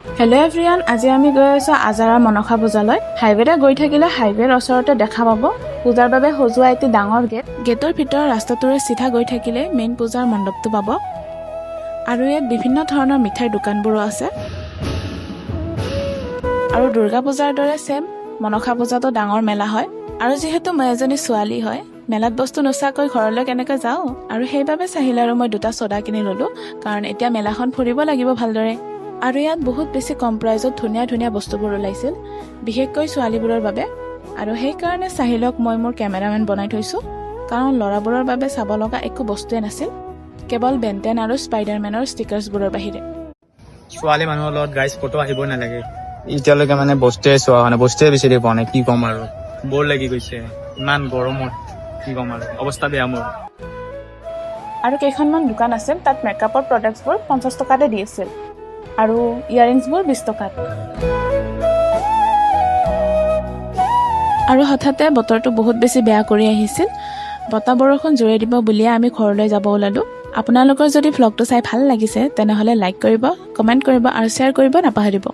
Hello' everyone, আজি আমি গৈ আছোঁ আজাৰা মনসা পূজালৈ। হাইৱেৰে গৈ থাকিলে হাইৱেৰ ওচৰতে দেখা পাব পূজাৰ বাবে সজোৱা এটি ডাঙৰ গেট। গেটৰ ভিতৰৰ ৰাস্তাটোৰে চিধা গৈ থাকিলে মেইন পূজাৰ মণ্ডপটো পাব। আৰু ইয়াত বিভিন্ন ধৰণৰ মিঠাইৰ দোকানবোৰো আছে। আৰু দুৰ্গা পূজাৰ দৰে ছেম মনসা পূজাতো ডাঙৰ মেলা হয়। আৰু যিহেতু মই এজনী ছোৱালী হয়, মেলাত বস্তু নোচোৱাকৈ ঘৰলৈ কেনেকৈ যাওঁ, আৰু সেইবাবে চাহিল আৰু মই 2টা ছ'ডা কিনি ল'লোঁ, কাৰণ এতিয়া মেলাখন ফুৰিব লাগিব ভালদৰে। আৰু ইয়াত বহুত বেছি কম প্ৰাইজত ধুনীয়া ধুনীয়া বস্তুবোৰ ওলাইছিল, বিশেষকৈ ছোৱালীবোৰৰ বাবে। আৰু সেইকাৰণে চাহিলক মই মোৰ কেমেৰামেন বনাই থৈছোঁ, কাৰণ ল'ৰাবোৰৰ বাবে চাব লগা একো বস্তুৱে নাছিল, কেৱল বেনটেন আৰু স্পাইডাৰমেনৰ ষ্টিকাৰ্ছবোৰৰ বাহিৰে। ছোৱালী মানুহৰ লগত গাইজ ফটো আহিব নালাগে। এতিয়ালৈকে মানে বস্তুৱে চোৱা হোৱা নাই, বস্তুৱে বিচাৰি পোৱা নাই। কি ক'ম আৰু, বৰ লাগি গৈছে ইমান গৰমত। কি ক'ম আৰু, অৱস্থা বেয়া মোৰ। আৰু কেইখনমান দোকান আছিল, তাত মেকআপৰ প্ৰডাক্টছবোৰ 50 টকাতে দি আছিল, আৰু ইয়াৰিংছবোৰ 20 টকাত। আৰু হঠাতে বতৰটো বহুত বেছি বেয়া কৰি আহিছিল। বতাহ বৰষুণ জোৰে দিব বুলিয়ে আমি ঘৰলৈ যাব ওলালোঁ। আপোনালোকৰ যদি ভ্লগটো চাই ভাল লাগিছে, তেনেহ'লে লাইক কৰিব, কমেণ্ট কৰিব আৰু শ্বেয়াৰ কৰিব নাপাহৰিব।